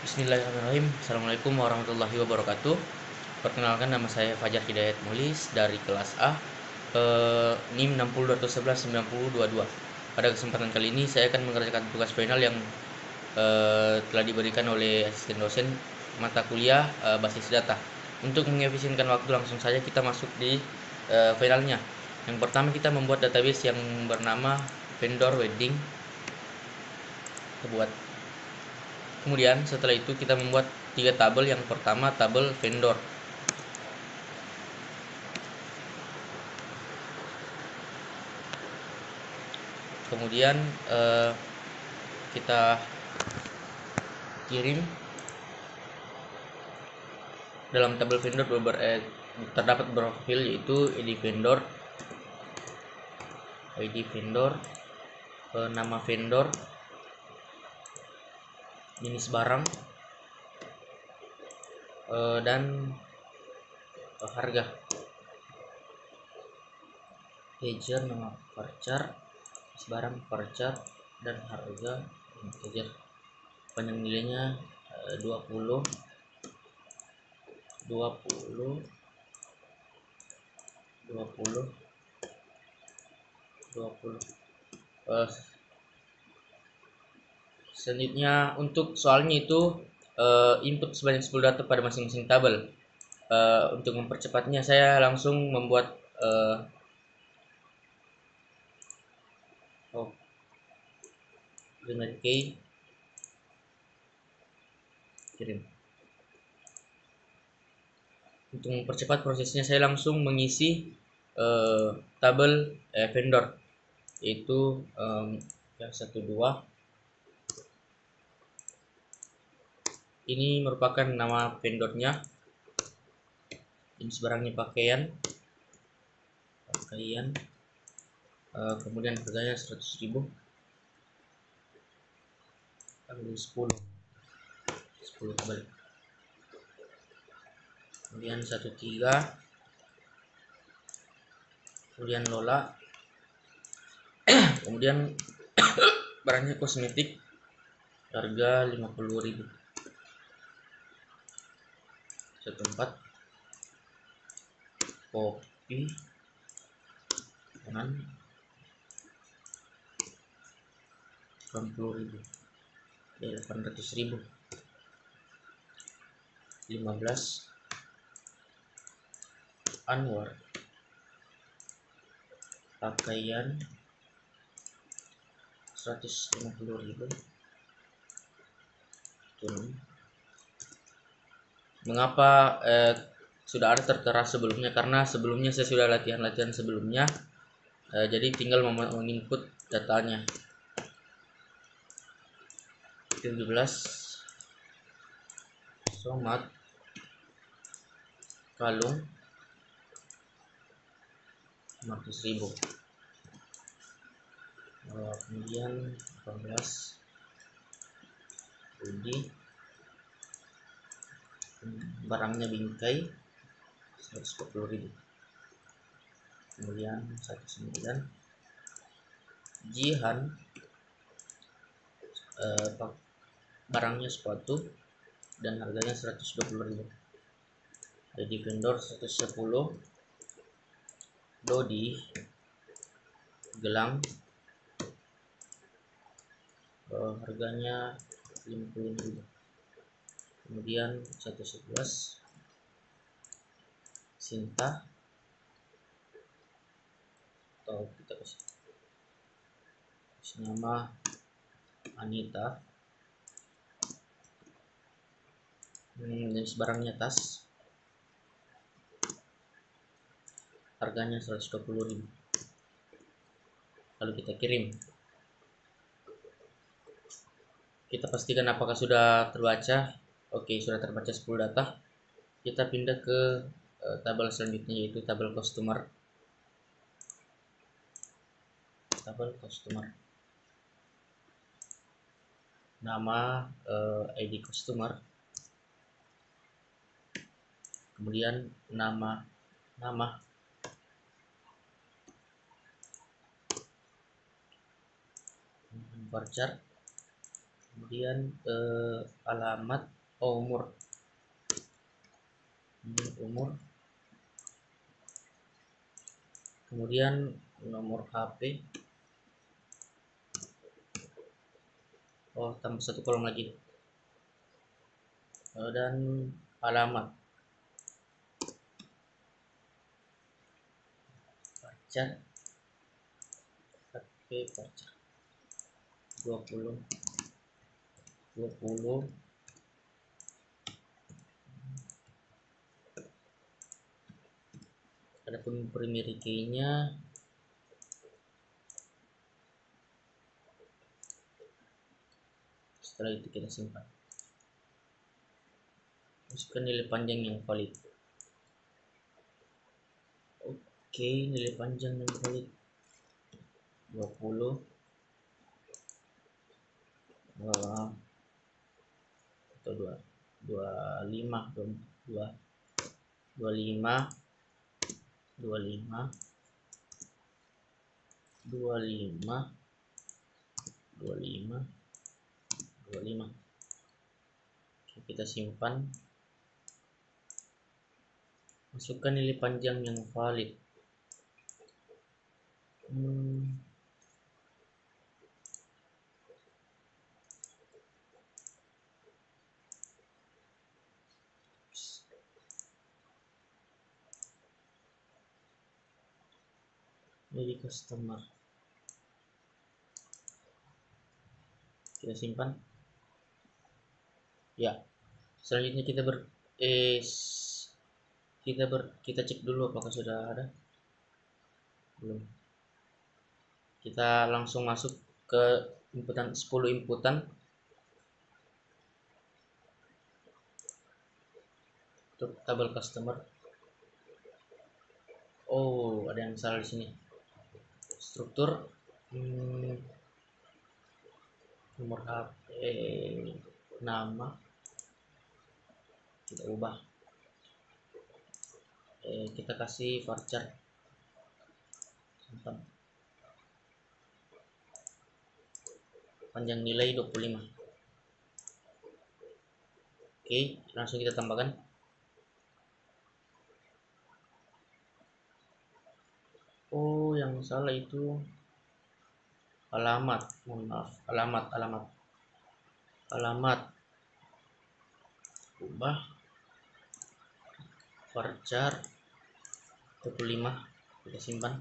Bismillahirrahmanirrahim. Assalamualaikum warahmatullahi wabarakatuh. Perkenalkan, nama saya Fajar Hidayat Mulis dari kelas A, NIM 60211922. Pada kesempatan kali ini saya akan mengerjakan tugas final yang telah diberikan oleh asisten dosen mata kuliah basis data. Untuk mengefisienkan waktu, langsung saja kita masuk di finalnya. Yang pertama, kita membuat database yang bernama vendor wedding. Kita buat. Kemudian setelah itu kita membuat 3 tabel. Yang pertama tabel vendor. Kemudian kita kirim dalam tabel vendor terdapat beberapa file, yaitu ID vendor, nama vendor, jenis barang, dan harga. Integer, nama varchar, jenis barang varchar, dan harga integer. Panjang nilainya 20 20 20 20. Selanjutnya untuk soalnya itu input sebanyak 10 data pada masing-masing tabel. Untuk mempercepatnya saya langsung membuat primary key, kirim. Untuk mempercepat prosesnya, saya langsung mengisi tabel vendor, yaitu yang 12. Ini merupakan nama vendornya, jenis barangnya pakaian, kemudian harganya 100.000, ambil 10 kembali. Kemudian 13, kemudian Lola, kemudian barangnya kosmetik, harga 50.000. 14, kopi kanan 80.000, 800.000. 15, Anwar, pakaian 150.000. Mengapa sudah ada tertera sebelumnya? Karena sebelumnya saya sudah latihan sebelumnya, jadi tinggal menginput datanya. 17, Somad, kalung 500.000. Kemudian 18, Budi, barangnya bingkai 140.000. Kemudian 19, Jihan, barangnya sepatu dan harganya 120.000. Jadi vendor 110, Dodi, gelang, harganya 50.000. Kemudian 111, Sinta, atau kita kasih nama Anita, jenis barangnya tas, harganya 120.000. Lalu kita kirim. Kita pastikan apakah sudah terbaca. Oke, sudah terbaca 10 data. Kita pindah ke tabel selanjutnya, yaitu tabel customer. Nama, ID customer, kemudian nama varchar, kemudian alamat Oh, umur. Ini umur. Kemudian nomor HP. Oh, tambah satu kolom lagi. Dan alamat. Pacar. HP pacar. 20. Adapun primary key-nya setelah itu kita simpan. Masukkan nilai panjang yang valid. Oke, nilai panjang yang valid 20 atau 25 Oke, kita simpan. Masukkan nilai panjang yang valid. Jadi customer. Kita simpan. Ya. Selanjutnya kita cek dulu apakah sudah ada. Belum. Kita langsung masuk ke inputan 10 inputan. Untuk tabel customer. Oh, ada yang salah di sini. Struktur nomor HP, nama kita ubah. Kita kasih varchar. Panjang nilai 25. Oke, langsung kita tambahkan. Oh, yang salah itu alamat. Mohon maaf, alamat ubah varchar 25. Kita simpan.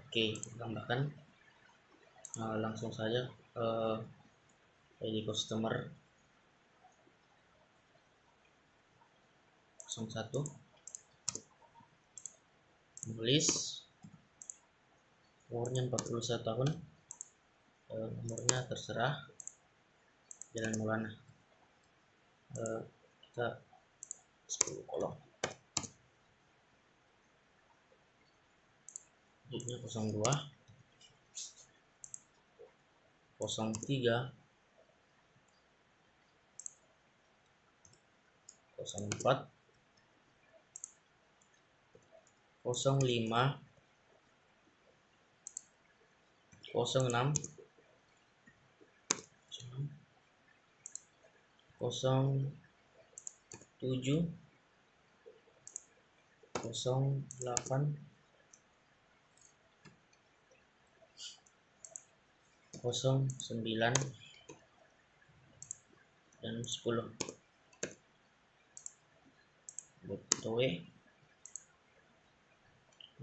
Oke, kita tambahkan. Langsung saja ID customer 01, tulis umurnya 41 tahun, nomornya terserah, Jalan Maulana, kita 10 kolom. Digitnya 02, 03, 04, 05, 06, 07, 08, 09, dan 10. Butuh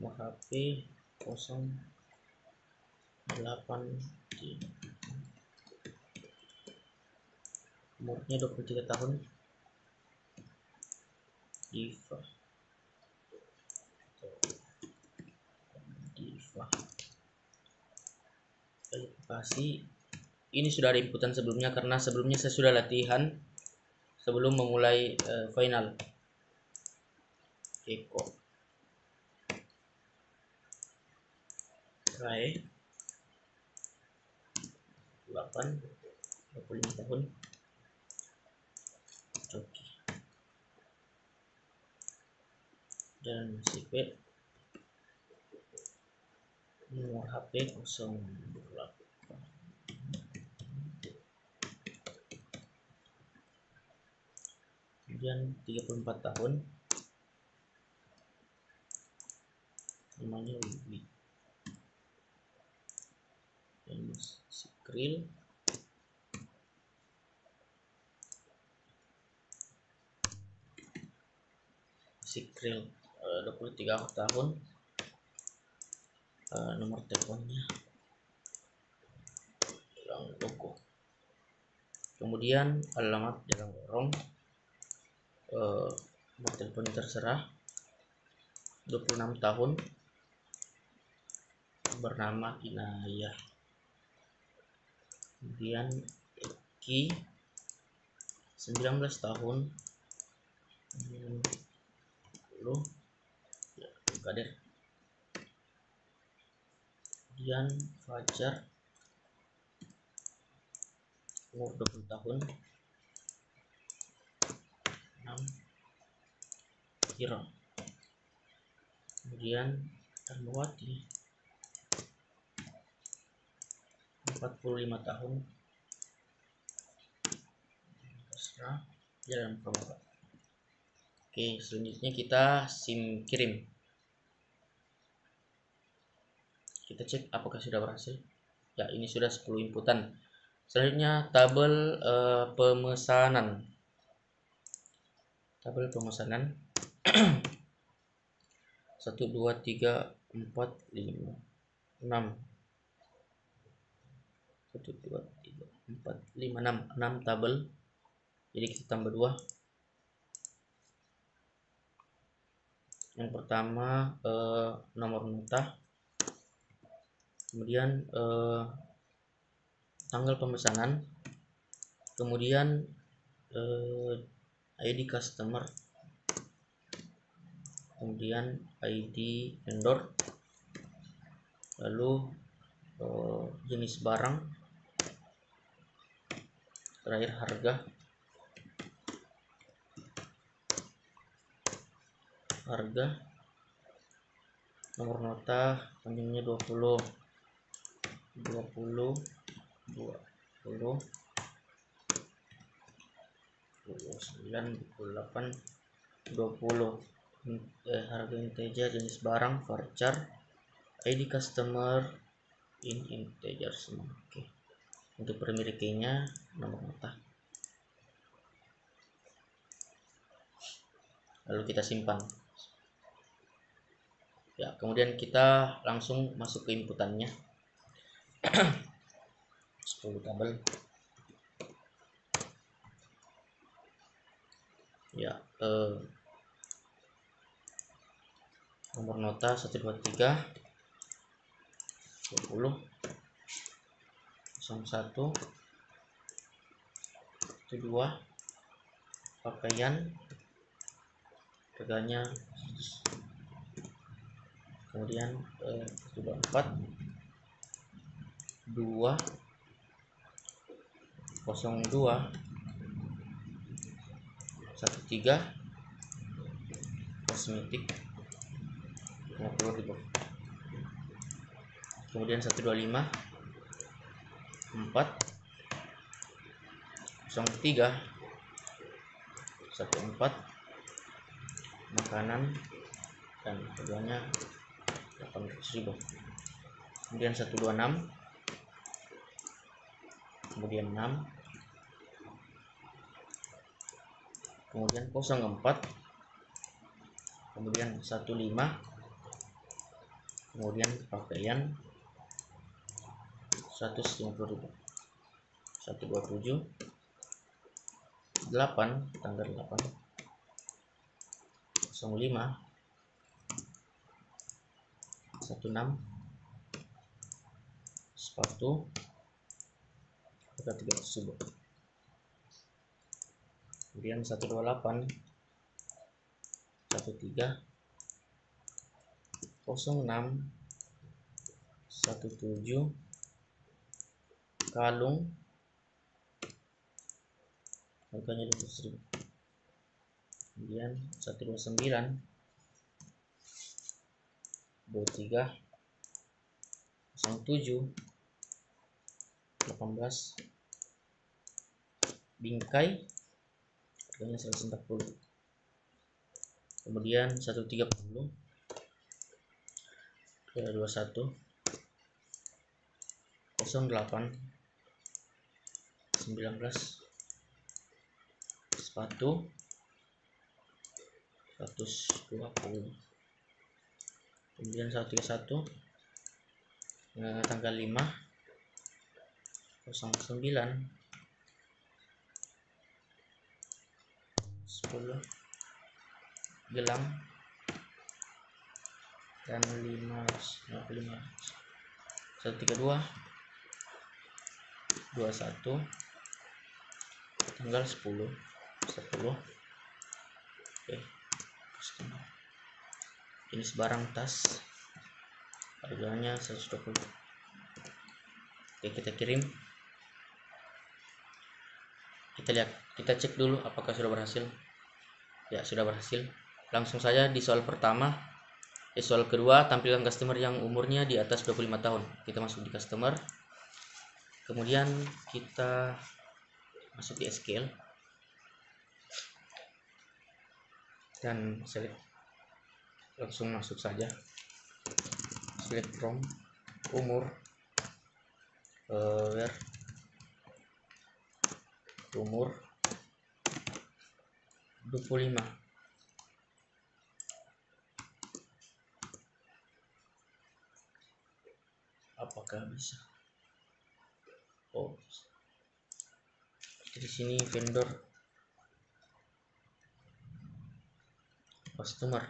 nomor HP 08, umurnya 23 tahun, Diva. Verifikasi. Ini sudah ada inputan sebelumnya karena sebelumnya saya sudah latihan sebelum memulai final. Eko Rae 8, 25 tahun, Coki, dan CP nomor HP 08. kemudian 34 tahun, namanya Wiwi, dan Sikril, Sikril 23 tahun, nomor teleponnya dalam toko, kemudian alamat Jalan Lorong, nomor telepon terserah, 26 tahun, bernama Inayah, kemudian Eki 19 tahun, Kader, kemudian Fajar umur 20 tahun, 6 Hiro, kemudian Darmawati 45 tahun, terserah, Jalan Pramuka. Oke, selanjutnya kita SIM kirim. Kita cek apakah sudah berhasil. Ya, ini sudah 10 inputan. Selanjutnya tabel pemesanan. Tabel pemesanan 1 2 3 4 5 6 1 2 3 4 5 6 tabel. Jadi kita tambah 2. Yang pertama nomor nota, kemudian tanggal pemesanan, kemudian ID customer, kemudian ID vendor, lalu jenis barang, terakhir harga, nomor nota panjangnya 20 29 28 20, harga integer, jenis barang varchar, ID customer in integer semua. Oke. Untuk primary key-nya nomor nota. Lalu kita simpan. Ya, kemudian kita langsung masuk ke inputannya. 10 tabel. Ya, nomor nota 1 2 3 20 01 2, pakaian, harganya, kemudian 4 2 02 13 kosmetik 50.000, kemudian 125 4 03 14 makanan dan harganya 800.000, kemudian 126, kemudian 6, kemudian 04, kemudian 15, kemudian pakaian 150.000, 127 8 tanggal 8 05 16 sepatu harga 300.000, kemudian 128 13 06 17 kalung harganya 200.000, kemudian 129 23 07 18 bingkai harganya 140. Kemudian 130 21 08 19 sepatu 120. Kemudian 131 tanggal 5 09 10 gelang dan 555. 132 21 tanggal 10 oke, customer. Jenis barang tas, harganya 120. Oke, kita kirim. Kita cek dulu apakah sudah berhasil. Ya, sudah berhasil. Langsung saja di soal pertama. Soal kedua, tampilkan customer yang umurnya di atas 25 tahun. Kita masuk di customer. Kemudian kita masuk di SQL dan select, langsung masuk saja. Select from, umur, where, umur 25. Apakah bisa? Oh, di sini vendor, customer.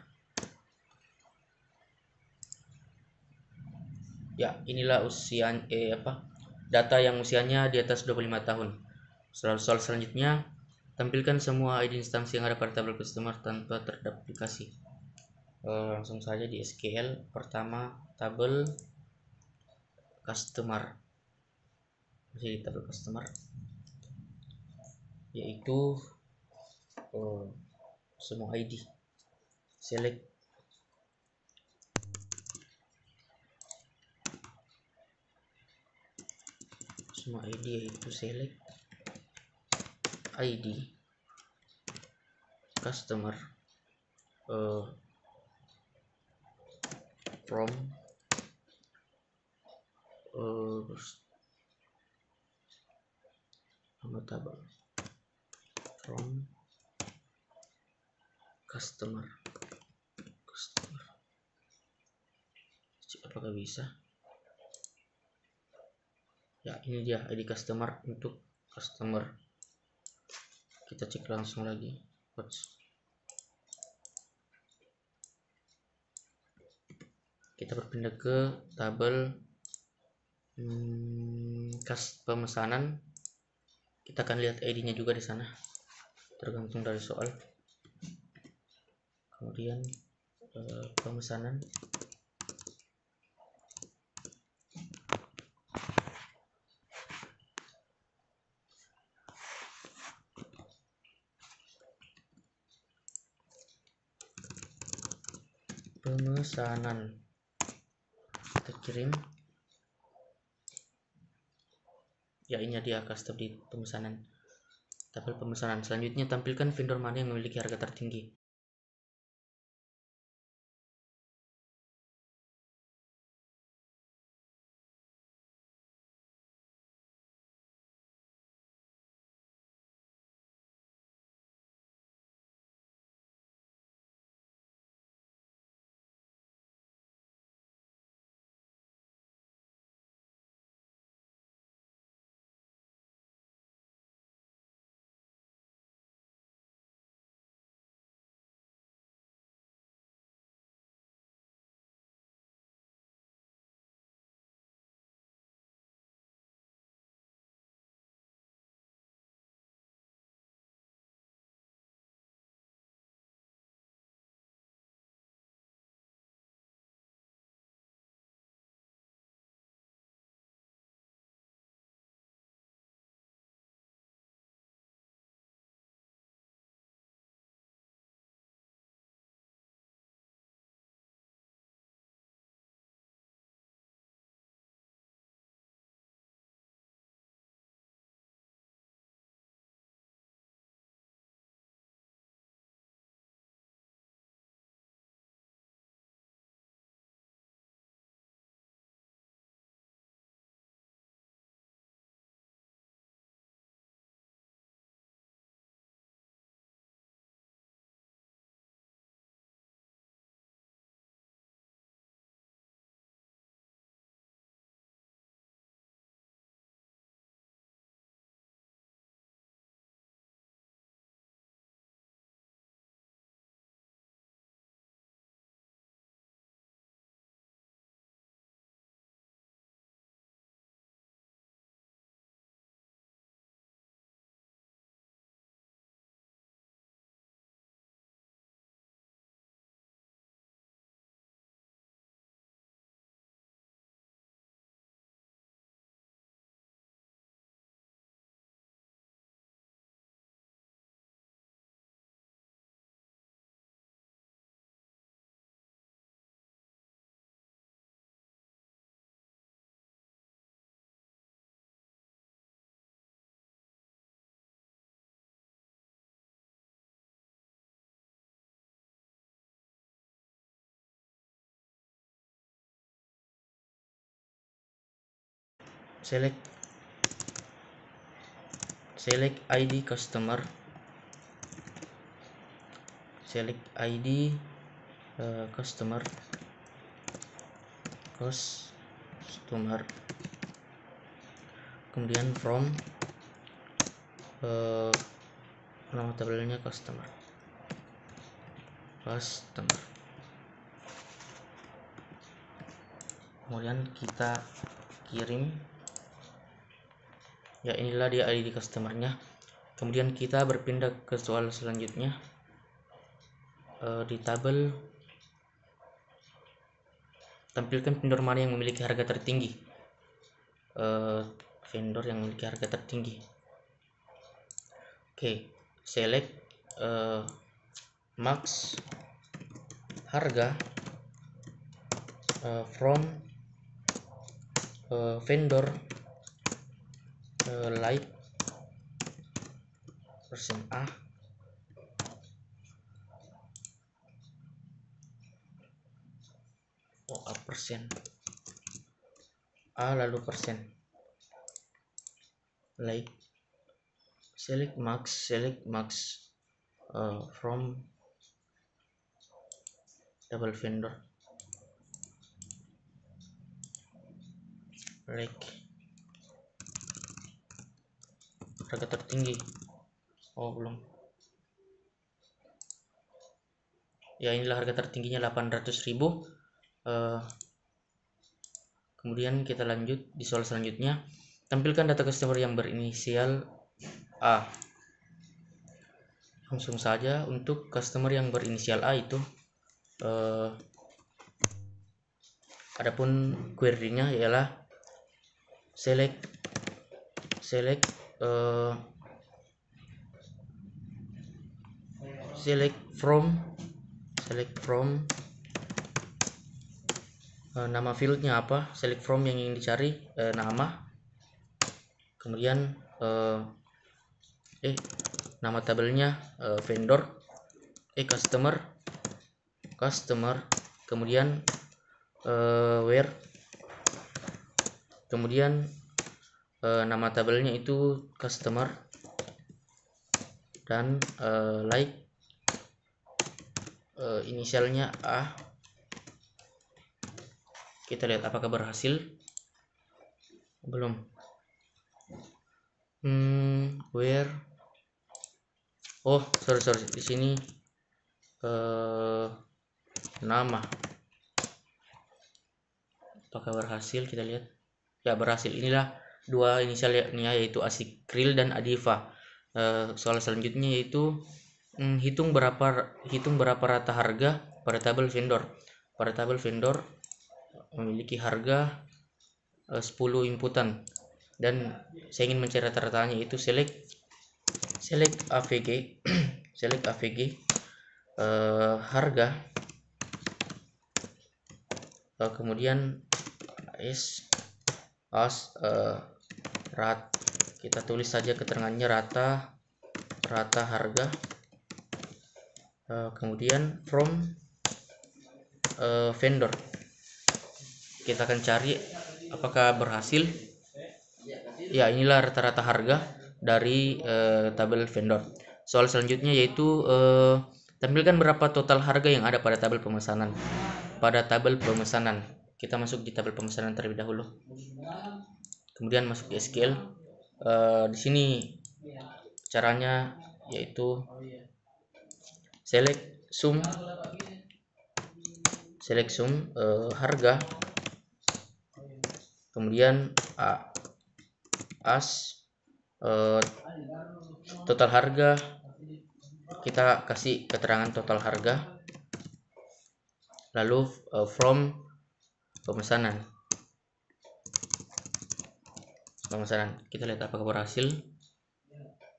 Ya, inilah usia data yang usianya di atas 25 tahun. Soal selanjutnya, tampilkan semua ID instansi yang ada pada tabel customer tanpa terduplikasi. Langsung saja di SQL. Pertama, tabel customer. Masih di tabel customer, yaitu semua ID. Select semua ID, yaitu select ID customer from tabel from customer. Apakah bisa? Ya, ini dia ID customer untuk customer. Kita cek langsung lagi. Kita berpindah ke tabel pemesanan. Kita akan lihat ID-nya juga di sana, tergantung dari soal. Kemudian pemesanan, kita kirim. Ya, ini dia custom di pemesanan, tabel pemesanan. Selanjutnya, tampilkan vendor mana yang memiliki harga tertinggi. select ID customer, select ID customer, kemudian from nama tabelnya customer. Kemudian kita kirim, ya inilah dia ID customernya. Kemudian kita berpindah ke soal selanjutnya. Di tabel tampilkan vendor mana yang memiliki harga tertinggi. Vendor yang memiliki harga tertinggi. Oke, select max harga from vendor like persen A persen A lalu persen like select max from double vendor like harga tertinggi. Belum. Ya, inilah harga tertingginya 800.000. Kemudian kita lanjut di soal selanjutnya. Tampilkan data customer yang berinisial A. Langsung saja untuk customer yang berinisial A itu adapun query-nya ialah select from nama fieldnya apa, select from yang ingin dicari nama, kemudian nama tabelnya vendor customer, kemudian where, kemudian nama tabelnya itu customer, dan like inisialnya A. Kita lihat apakah berhasil. Belum. Where sorry di sini nama. Apakah berhasil? Kita lihat. Ya, berhasil. Inilah dua inisialnya, yaitu Asikril dan Adifa. Soal selanjutnya yaitu hitung berapa rata harga pada tabel vendor. Pada tabel vendor memiliki harga 10 inputan, dan saya ingin mencari rata-ratanya, itu select AVG select AVG harga, kemudian kita tulis saja keterangannya rata harga, kemudian from vendor. Kita akan cari apakah berhasil. Ya, inilah rata-rata harga dari tabel vendor. Soal selanjutnya yaitu tampilkan berapa total harga yang ada pada tabel pemesanan. Kita masuk di tabel pemesanan terlebih dahulu. Kemudian masuk di SQL. Di sini caranya yaitu select sum harga, kemudian total harga, kita kasih keterangan total harga, lalu from pemesanan. Kita lihat apakah berhasil.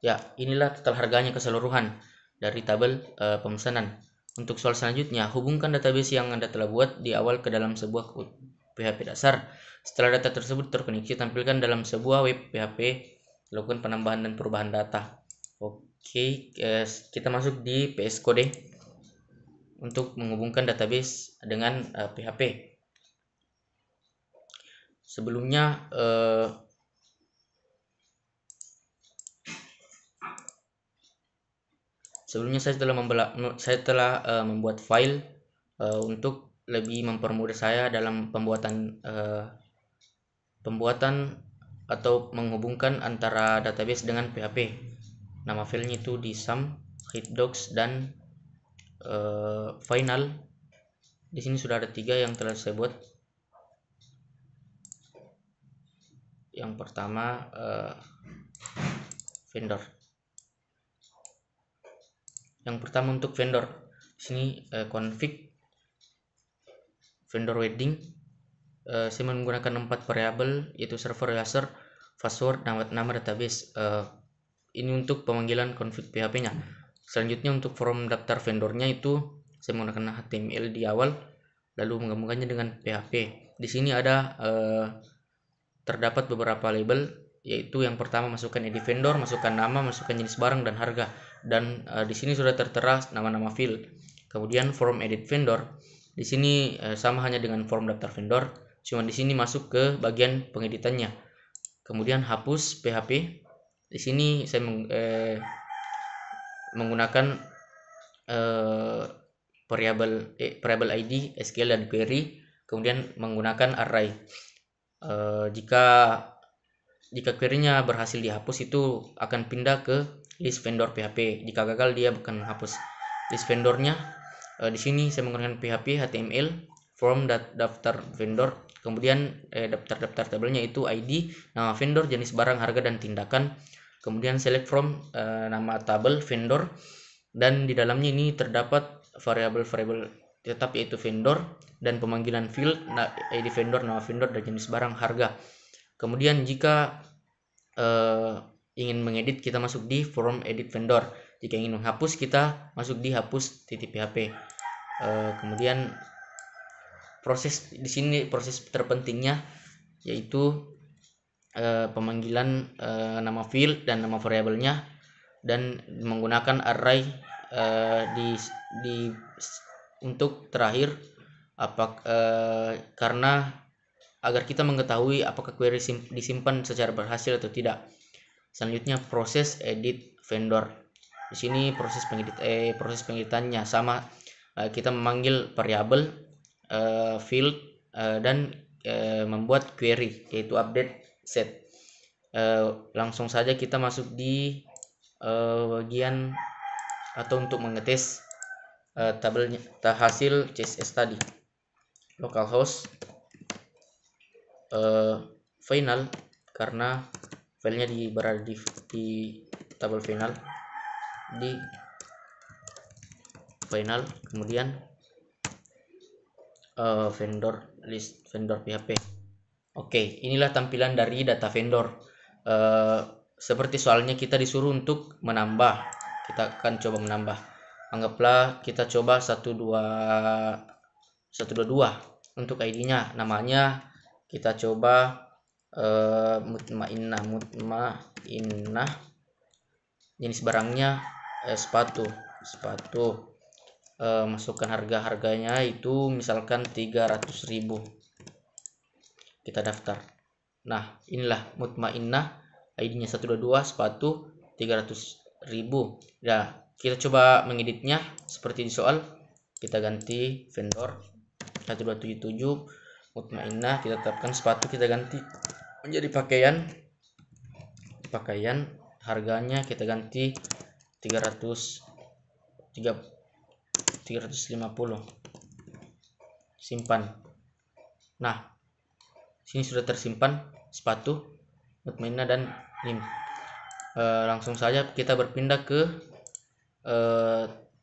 Ya, inilah total harganya keseluruhan dari tabel pemesanan. Untuk soal selanjutnya, hubungkan database yang Anda telah buat di awal ke dalam sebuah PHP dasar. Setelah data tersebut terkoneksi, tampilkan dalam sebuah web PHP, lakukan penambahan dan perubahan data. Oke, kita masuk di PS Code untuk menghubungkan database dengan PHP. Sebelumnya Sebelumnya saya telah membuat file untuk lebih mempermudah saya dalam pembuatan atau menghubungkan antara database dengan PHP. Nama filenya itu di sum, readdocs, dan final. Di sini sudah ada 3 yang telah saya buat. Yang pertama vendor. Yang pertama untuk vendor. Di sini config vendor wedding. Saya menggunakan 4 variabel, yaitu server, user, password, nama database. Ini untuk pemanggilan config PHP-nya. Selanjutnya untuk form daftar vendornya itu saya menggunakan HTML di awal, lalu menggabungkannya dengan PHP. Di sini ada terdapat beberapa label, yaitu yang pertama masukkan ID vendor, masukkan nama, masukkan jenis barang dan harga. Dan di sini sudah tertera nama-nama field. Kemudian form edit vendor. Di sini sama hanya dengan form daftar vendor, cuma di sini masuk ke bagian pengeditannya. Kemudian hapus PHP. Di sini saya menggunakan variabel ID, SQL, dan query. Kemudian menggunakan array. Jika query-nya berhasil dihapus, itu akan pindah ke list vendor PHP. Jika gagal, dia bukan menghapus list vendornya. Di sini saya menggunakan PHP HTML form daftar vendor, kemudian daftar tabelnya itu ID, nama vendor, jenis barang, harga, dan tindakan. Kemudian select from nama tabel vendor, dan di dalamnya ini terdapat variabel tetap, yaitu vendor, dan pemanggilan field ID vendor, nama vendor, dan jenis barang, harga. Kemudian jika ingin mengedit, kita masuk di form edit vendor. Jika ingin menghapus, kita masuk di hapus.php. Kemudian proses terpentingnya yaitu pemanggilan nama field dan nama variabelnya, dan menggunakan array untuk terakhir karena agar kita mengetahui apakah query disimpan secara berhasil atau tidak. Selanjutnya proses edit vendor. Di sini proses pengeditannya sama, kita memanggil variabel, field, dan membuat query, yaitu update set. Langsung saja kita masuk di bagian atau untuk mengetes tabelnya hasil CSS tadi. Localhost final, karena filenya berada di tabel final, di final. Kemudian vendor list vendor PHP. Oke, inilah tampilan dari data vendor. Seperti soalnya kita disuruh untuk menambah, kita akan coba menambah. Anggaplah kita coba 122 untuk ID-nya. Namanya kita coba mutmainnah. Jenis barangnya sepatu. Masukkan harganya itu misalkan 300.000. Kita daftar. Nah, inilah mutmainnah, ID-nya 122, sepatu 300.000. Ya, kita coba mengeditnya seperti di soal. Kita ganti vendor 1277 mutmainnah, kita tetapkan sepatu, kita ganti menjadi pakaian. Harganya kita ganti 350. Simpan. Nah, sini sudah tersimpan sepatu, mutmainnah, dan NIM. Langsung saja kita berpindah ke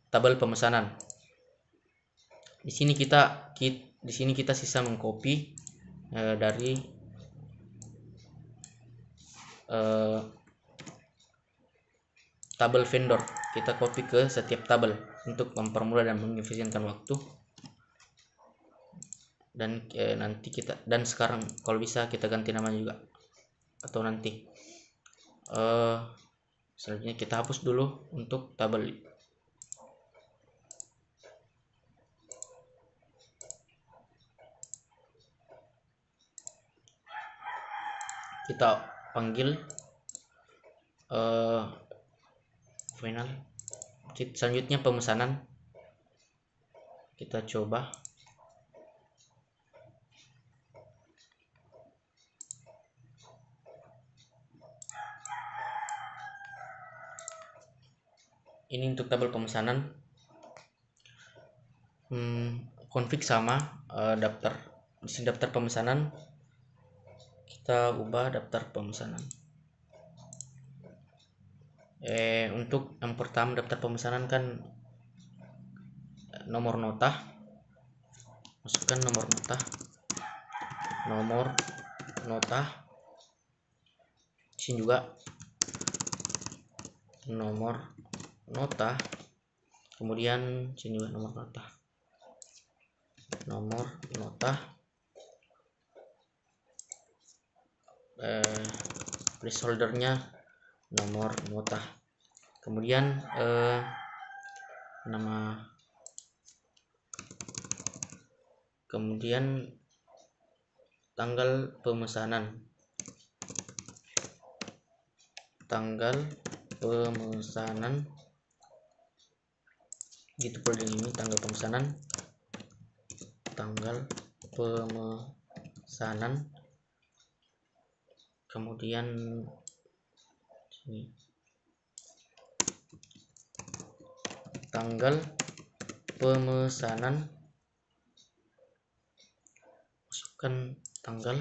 tabel pemesanan. Di sini kita sisa mengcopy dari tabel vendor. Kita copy ke setiap tabel untuk mempermudah dan mengefisienkan waktu. Dan sekarang kalau bisa kita ganti nama juga, atau nanti. Selanjutnya kita hapus dulu untuk tabel. Kita panggil final Selanjutnya pemesanan, kita coba. Ini untuk tabel pemesanan. Config sama, daftar. Di sini daftar pemesanan, kita ubah daftar pemesanan. Untuk yang pertama daftar pemesanan kan nomor nota, masukkan nomor nota. Di sini juga nomor nota, kemudian sini juga nomor nota, placeholdernya nomor nota, kemudian nama, kemudian tanggal pemesanan, gitu folder ini, tanggal pemesanan, kemudian sini tanggal pemesanan, masukkan tanggal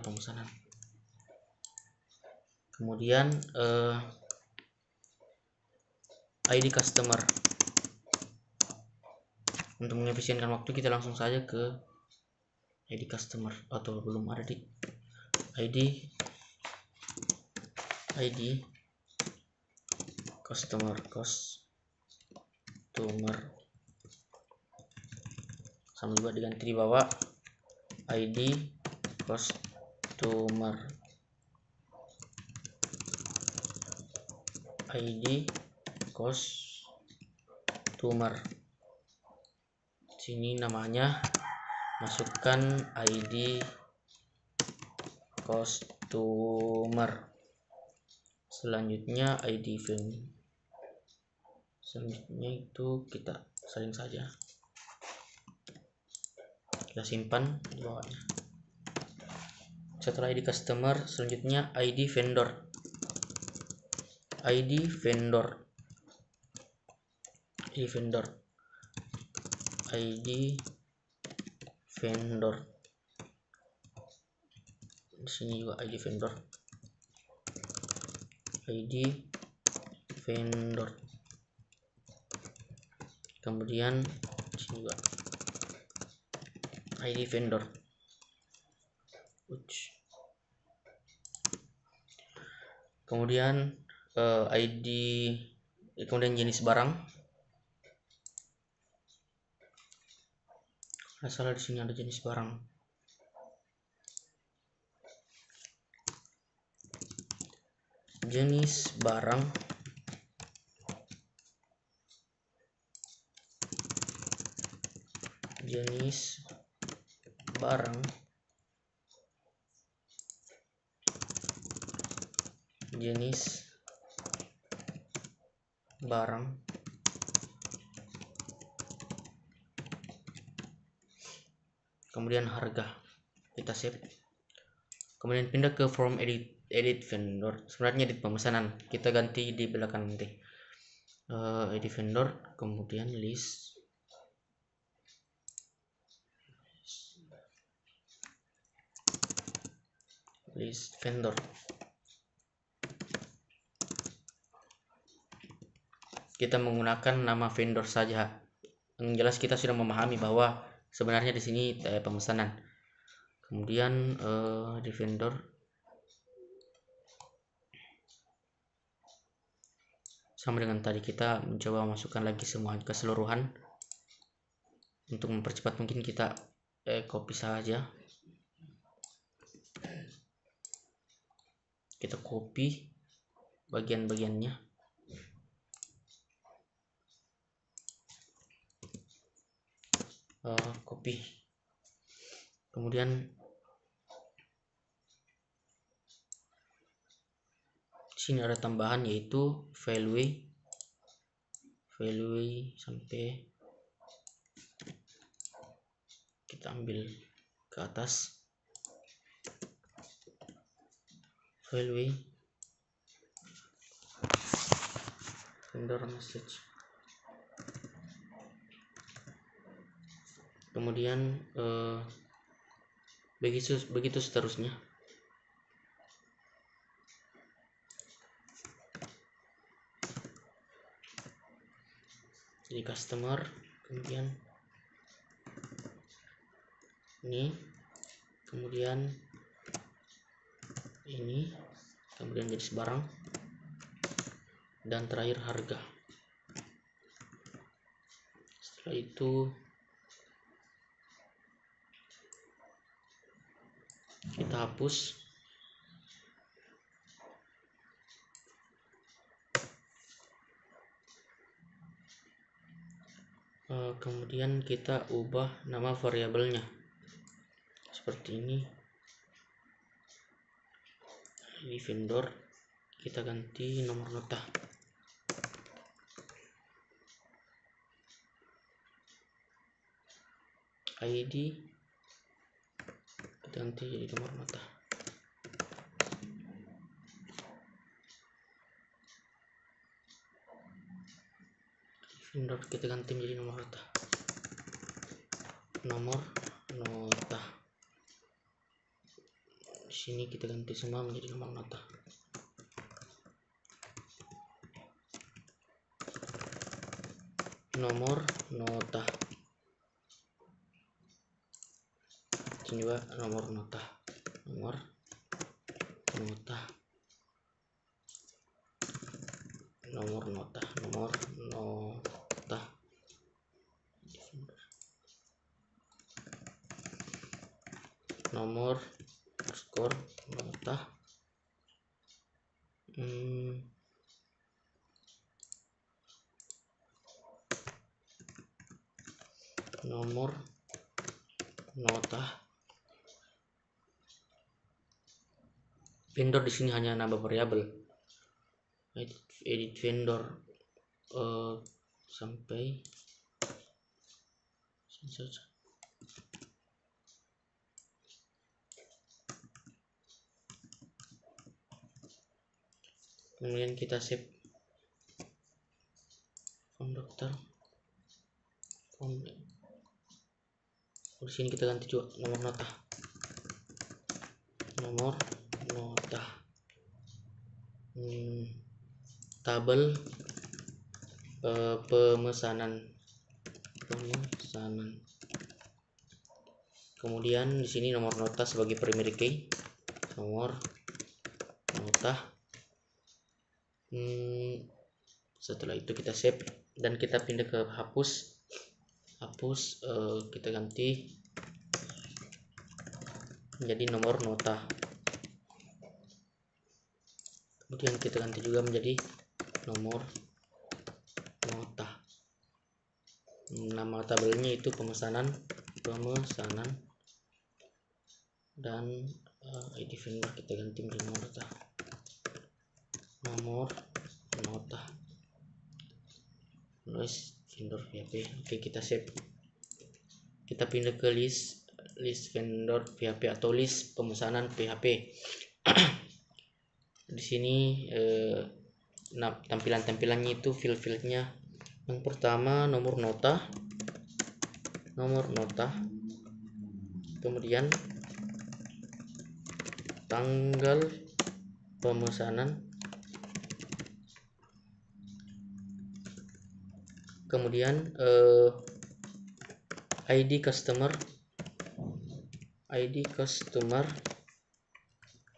pemesanan, kemudian ID customer. Untuk mengefisienkan waktu, kita langsung saja ke ID customer, atau belum ada di ID customer, sama juga diganti di bawah ID customer, sini namanya masukkan ID customer. Selanjutnya ID vendor, selanjutnya itu kita salin saja, kita simpan di bawahnya. Setelah ID customer, selanjutnya ID vendor, di sini juga ID vendor, kemudian di sini juga ID vendor. Kemudian kemudian jenis barang. Salah, di sini ada jenis barang. Jenis barang, kemudian harga, kita save. Kemudian pindah ke form edit vendor. Sebenarnya edit pemesanan, kita ganti di belakang nanti. Edit vendor, kemudian list vendor. Kita menggunakan nama vendor saja. Yang jelas kita sudah memahami bahwa sebenarnya di sini pemesanan. Kemudian di vendor, sama dengan tadi, kita mencoba masukkan lagi semua keseluruhan. Untuk mempercepat mungkin kita copy saja, kita copy bagian-bagiannya. Copy, kemudian Sini ada tambahan yaitu value sampai kita ambil ke atas, value vendor message. Kemudian begitu seterusnya. Jadi customer, kemudian ini, kemudian ini, kemudian jenis barang, dan terakhir harga. Setelah itu kita hapus. Kemudian kita ubah nama variabelnya seperti ini. Ini vendor, kita ganti nomor nota. ID kita ganti jadi nomor nota. Vendor kita ganti menjadi nomor nota. Di sini kita ganti semua menjadi nomor nota. Nomor nota. Ini juga nomor nota. Nomor nota. Nomor nota. Nomor nota. Nomor skor nota. Nomor nota. Vendor di sini hanya nambah variabel. Edit vendor sampai sini saja. Kemudian kita save conductor. Di sini kita ganti juga nomor nota. Nomor nota. Tabel pemesanan. Kemudian di sini nomor nota sebagai primary key. Nomor nota. Setelah itu kita save dan kita pindah ke hapus. Kita ganti menjadi nomor nota. Kemudian kita ganti juga menjadi nomor nota. Nama tabelnya itu pemesanan, dan ID vendor kita ganti menjadi nomor nota. Nomor nota. List vendor PHP. Oke, kita save. Kita pindah ke list vendor PHP atau list pemesanan PHP. Di sini tampilannya itu field-fieldnya. Yang pertama nomor nota. Kemudian tanggal pemesanan. Kemudian ID customer,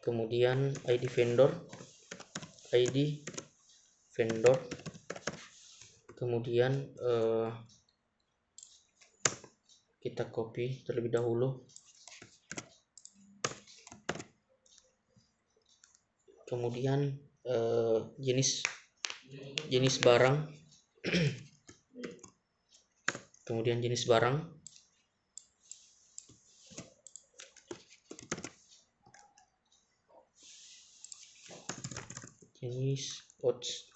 kemudian ID vendor, kemudian kita copy terlebih dahulu, kemudian jenis barang. Kemudian jenis barang, jenis odds.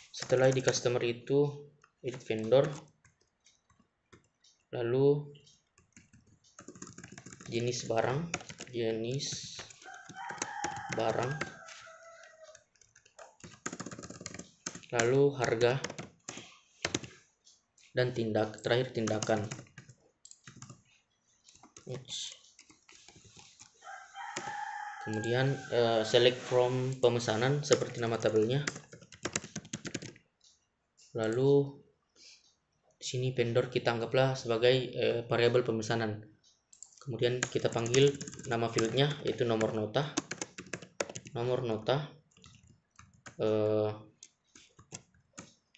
Setelah di customer itu edit vendor, lalu jenis barang, lalu harga, dan terakhir tindakan. Kemudian select from pemesanan seperti nama tabelnya. Lalu di sini vendor kita anggaplah sebagai variabel pemesanan. Kemudian kita panggil nama fieldnya yaitu nomor nota.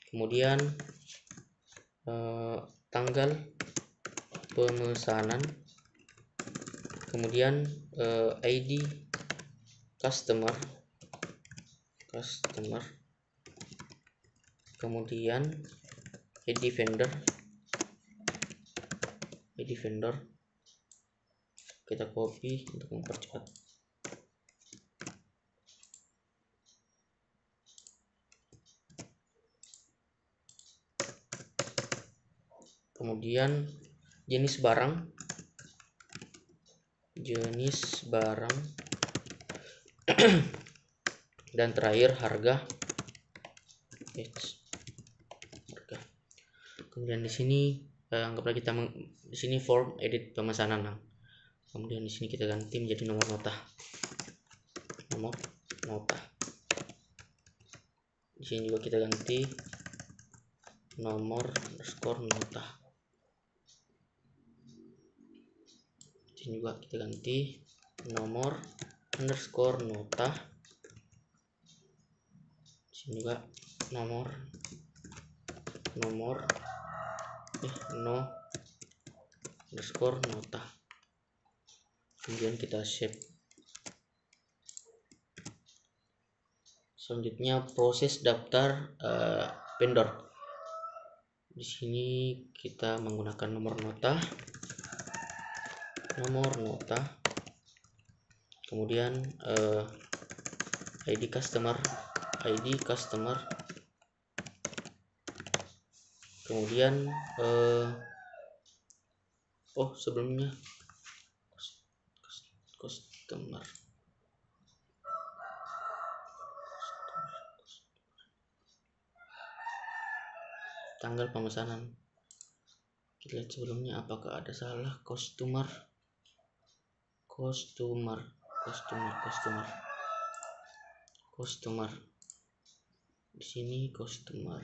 Kemudian tanggal pemesanan, kemudian ID customer, kemudian ID vendor, kita copy untuk mempercepat. Kemudian jenis barang, dan terakhir harga. Kemudian di sini anggaplah kita di sini form edit pemesanan. Kemudian di sini kita ganti menjadi nomor nota. Di sini juga kita ganti nomor_nota. Di sini juga kita ganti nomor_nota. Di sini juga no_nota. Kemudian kita save. Selanjutnya proses daftar vendor. Di sini kita menggunakan nomor nota, kemudian ID customer, kemudian sebelumnya customer, tanggal pemesanan. Kita lihat sebelumnya apakah ada salah. Customer. Di sini customer.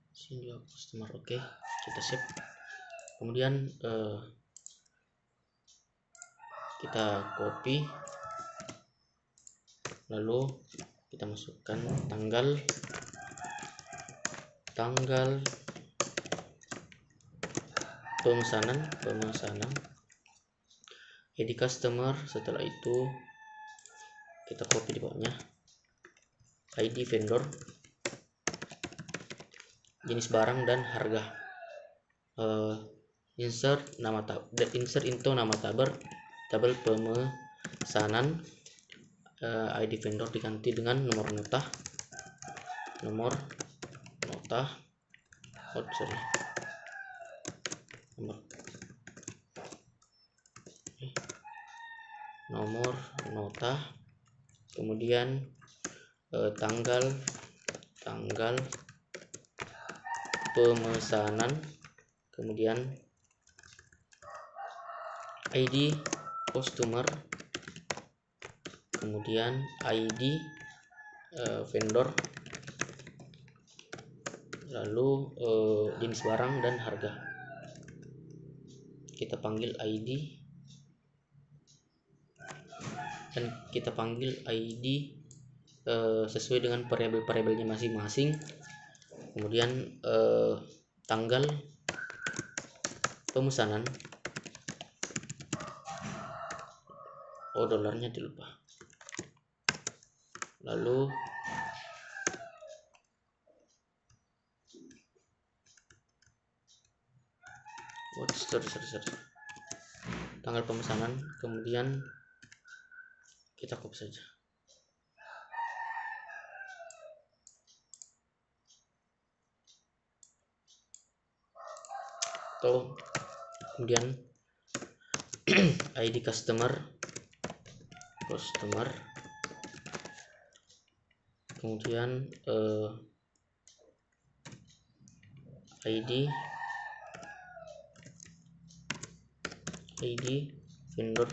Sini juga customer. Oke, kita save. Kemudian kita copy, lalu kita masukkan tanggal pemesanan, ID customer. Setelah itu kita copy di bawahnya ID vendor, jenis barang, dan harga. Insert into nama tabel pemesanan. ID vendor diganti dengan nomor nota. Nomor nota. Kemudian tanggal pemesanan, kemudian ID customer, kemudian ID vendor, lalu jenis barang dan harga. Kita panggil ID dan kita panggil ID sesuai dengan variabelnya masing-masing. Kemudian tanggal pemesanan, dolarnya dilupa. Lalu sorry. Tanggal pemesanan, kemudian kita copy saja. Atau kemudian ID customer, kemudian ID vendor,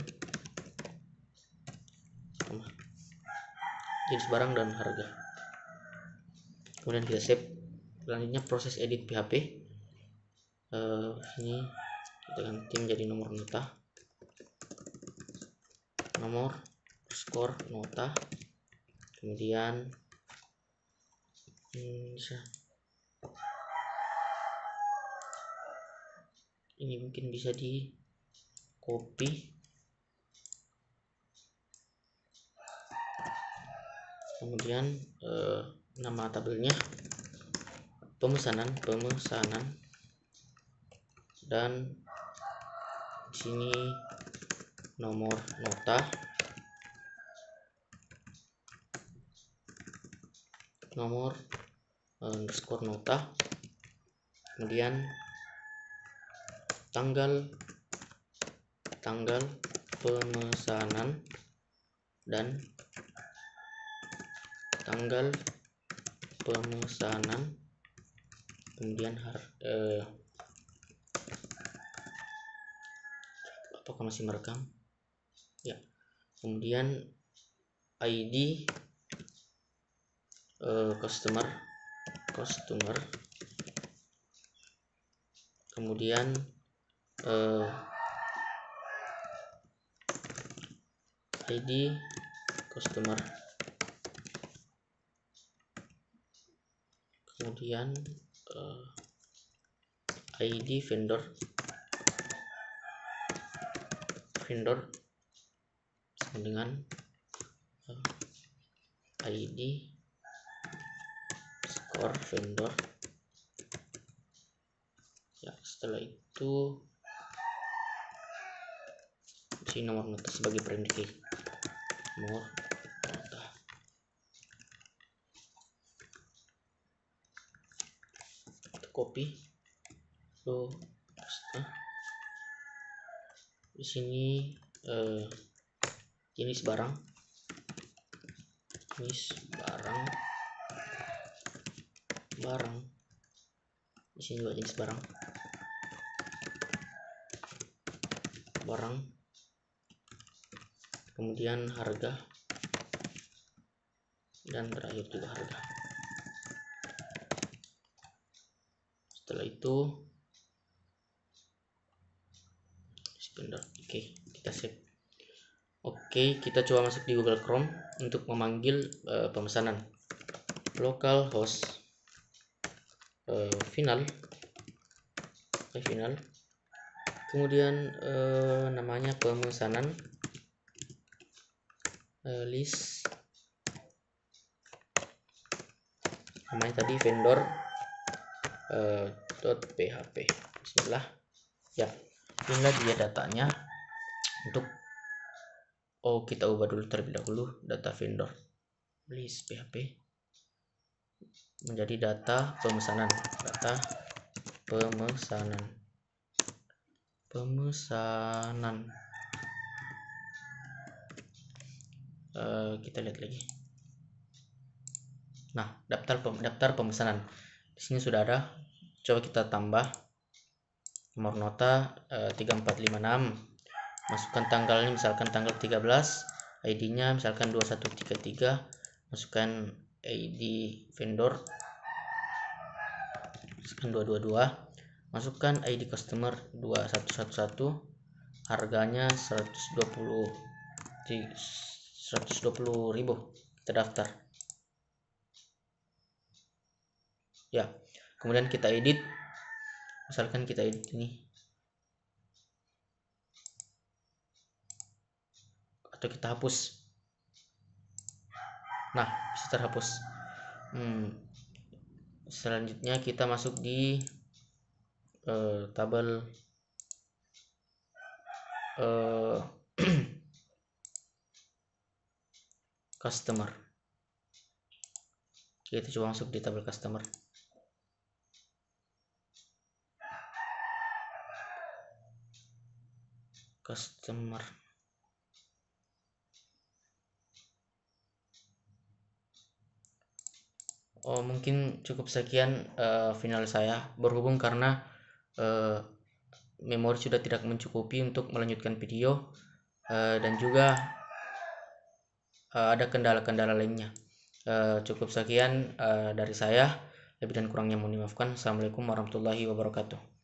jenis barang dan harga. Kemudian kita save. Selanjutnya proses edit PHP. Ini kita ganti menjadi nomor nota, skor nota, kemudian ini mungkin bisa di copy, kemudian nama tabelnya pemesanan, dan di sini nomor nota, underscore nota, kemudian tanggal pemesanan dan tanggal pemesanan, kemudian apakah masih merekam ya, kemudian ID customer, kemudian ID customer, kemudian ID vendor sama dengan ID skor vendor ya. Setelah itu isi nomor nota sebagai predicate, nomor nota. Kita copy, di sini jenis barang, di sini juga jenis barang, kemudian harga, dan terakhir juga harga. Setelah itu oke, kita save. Oke, kita coba masuk di Google Chrome untuk memanggil pemesanan. Localhost final, kemudian namanya pemesanan, list, namanya tadi vendor .php. Bismillah ya, inilah dia datanya. Untuk kita ubah dulu terlebih dahulu data vendor list php menjadi data pemesanan, kita lihat lagi. Nah, daftar pemesanan di sini sudah ada. Coba kita tambah nomor nota 3456, masukkan tanggalnya misalkan tanggal 13, ID-nya misalkan 2133, masukkan ID vendor masukkan 222, masukkan ID customer 2111, harganya 120.000, kita daftar ya. Kemudian kita edit, misalkan kita edit ini atau kita hapus. Nah, bisa terhapus. Selanjutnya kita masuk di tabel eh, customer. Kita coba masuk di tabel customer. Oh, mungkin cukup sekian final saya, berhubung karena eh, memori sudah tidak mencukupi untuk melanjutkan video, dan juga ada kendala-kendala lainnya. Cukup sekian dari saya, lebih dan kurangnya mohon dimaafkan. Assalamualaikum warahmatullahi wabarakatuh.